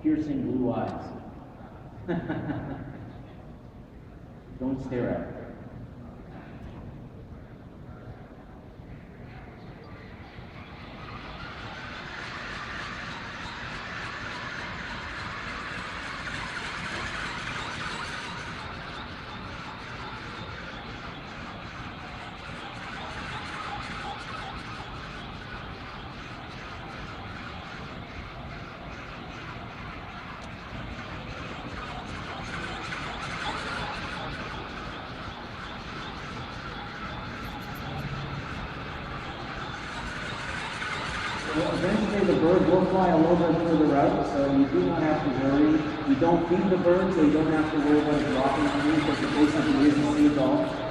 piercing blue eyes. Don't stare at it. Well, eventually the bird will fly a little bit further out, so you do not have to worry. You don't feed the bird, so you don't have to worry about it dropping on you, because it basically isn't seeds all.